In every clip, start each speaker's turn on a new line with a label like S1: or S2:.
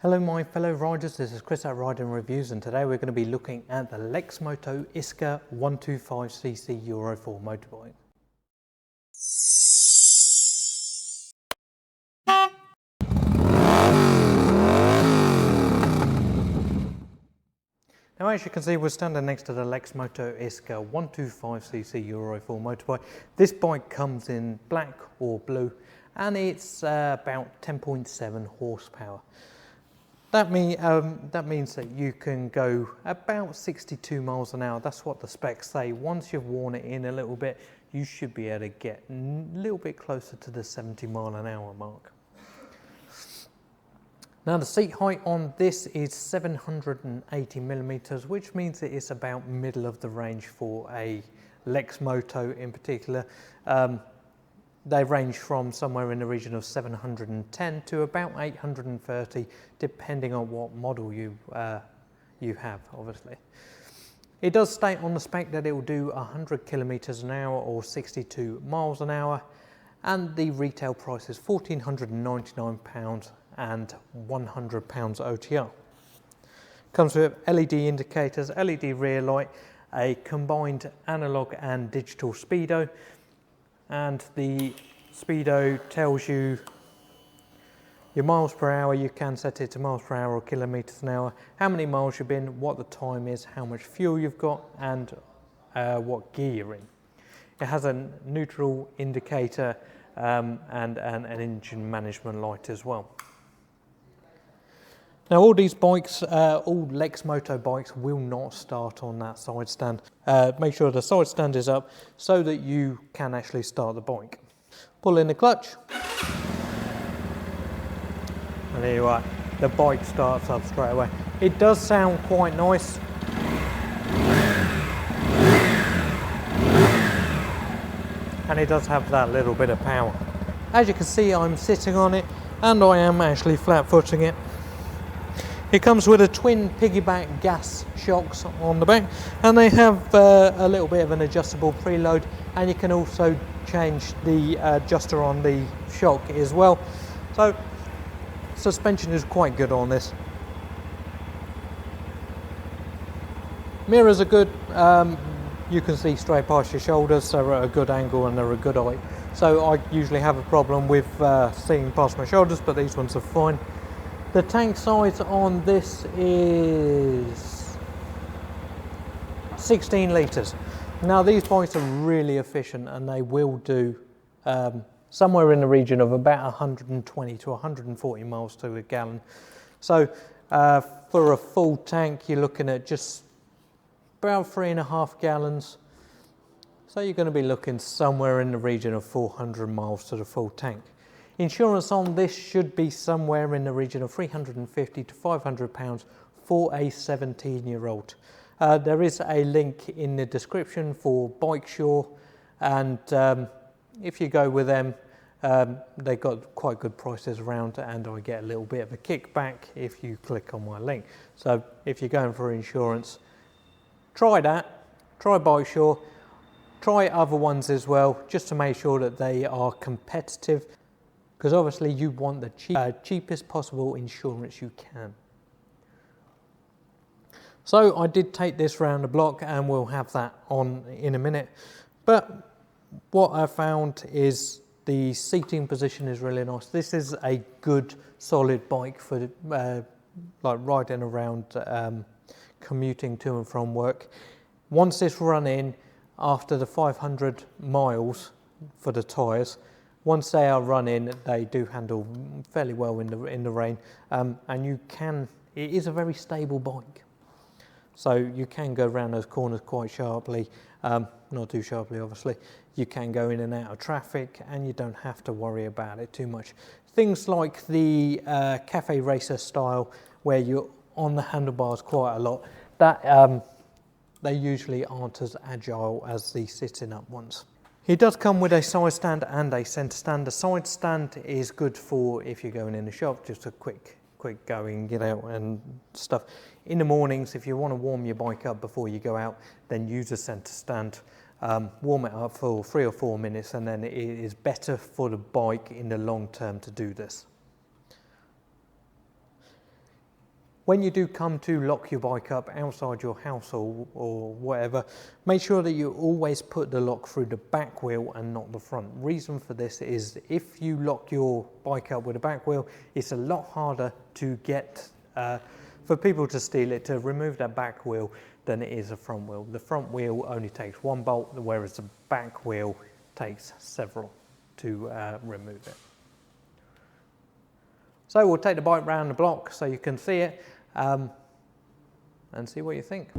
S1: Hello my fellow riders, this is Chris at Riding Reviews, and today we're going to be looking at the Lexmoto Isca 125cc Euro 4 motorbike. Now as you can see, we're standing next to the Lexmoto Isca 125cc Euro 4 motorbike. This bike comes in black or blue and it's about 10.7 horsepower. That means that you can go about 62 miles an hour. That's what the specs say. Once you've worn it in a little bit, you should be able to get a little bit closer to the 70 mile an hour mark. Now the seat height on this is 780 millimeters, which means it is about middle of the range for a Lexmoto in particular. They range from somewhere in the region of 710 to about 830, depending on what model you have, obviously. It does state on the spec that it will do 100 kilometers an hour or 62 miles an hour, and the retail price is £1,499 and £100 OTR. Comes with LED indicators, LED rear light, a combined analog and digital speedo. And the speedo tells you your miles per hour. You can set it to miles per hour or kilometers an hour, how many miles you've been, what the time is, how much fuel you've got, and what gear you're in. It has a neutral indicator and an engine management light as well. Now all these bikes, all Lexmoto bikes will not start on that side stand. Make sure the side stand is up so that you can actually start the bike. Pull in the clutch. And there you are, the bike starts up straight away. It does sound quite nice. And it does have that little bit of power. As you can see, I'm sitting on it and I am actually flat footing it. It comes with a twin piggy-back gas shocks on the back, and they have a little bit of an adjustable preload, and you can also change the adjuster on the shock as well. So suspension is quite good on this. Mirrors are good. You can see straight past your shoulders, they're at a good angle and they're a good height. So I usually have a problem with seeing past my shoulders, but these ones are fine. The tank size on this is 16 litres. Now these bikes are really efficient and they will do somewhere in the region of about 120 to 140 miles to a gallon. So for a full tank you're looking at just about 3.5 gallons. So you're going to be looking somewhere in the region of 400 miles to the full tank. Insurance on this should be somewhere in the region of £350 to £500 for a 17-year-old. There is a link in the description for BikeSure, and if you go with them, they've got quite good prices around, and I get a little bit of a kickback if you click on my link. So if you're going for insurance, try that, try BikeSure, try other ones as well, just to make sure that they are competitive. Because obviously you want the cheapest possible insurance you can. So I did take this round the block and we'll have that on in a minute. But what I found is the seating position is really nice. This is a good solid bike for like riding around, commuting to and from work. Once it's run in, after the 500 miles for the tyres, once they are run in, they do handle fairly well in the rain, and it is a very stable bike. So you can go around those corners quite sharply, not too sharply obviously. You can go in and out of traffic and you don't have to worry about it too much. Things like the cafe racer style, where you're on the handlebars quite a lot, that they usually aren't as agile as the sitting up ones. It does come with a side stand and a centre stand. The side stand is good for if you're going in the shop, just a quick go in, get out and stuff. In the mornings, if you want to warm your bike up before you go out, then use a centre stand. Warm it up for 3 or 4 minutes, and then it is better for the bike in the long term to do this. when you do come to lock your bike up outside your house or whatever, make sure that you always put the lock through the back wheel and not the front. Reason for this is if you lock your bike up with a back wheel, it's a lot harder to get, for people to steal it, to remove that back wheel than it is a front wheel. The front wheel only takes one bolt, whereas the back wheel takes several to remove it. So we'll take the bike round the block so you can see it and see what you think.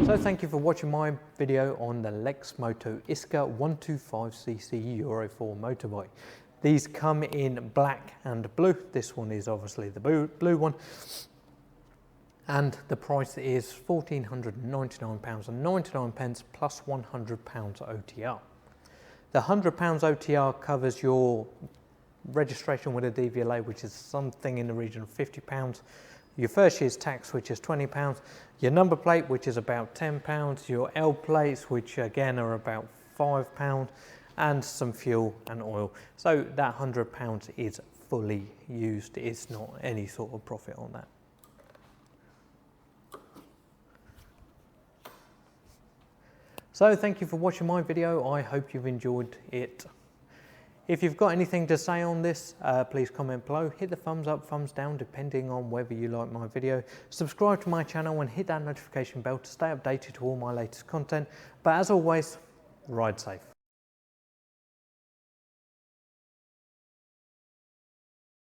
S1: So thank you for watching my video on the Lexmoto Isca 125cc Euro 4 motorbike. These come in black and blue. This one is obviously the blue one. And the price is £1,499.99 plus £100 OTR. The £100 OTR covers your registration with a DVLA, which is something in the region of £50, your first year's tax, which is £20, your number plate, which is about £10, your L plates, which again are about £5, and some fuel and oil. So that £100 is fully used. It's not any sort of profit on that. So thank you for watching my video. I hope you've enjoyed it. If you've got anything to say on this, please comment below. Hit the thumbs up, thumbs down, depending on whether you like my video. Subscribe to my channel and hit that notification bell to stay updated to all my latest content. But as always, ride safe.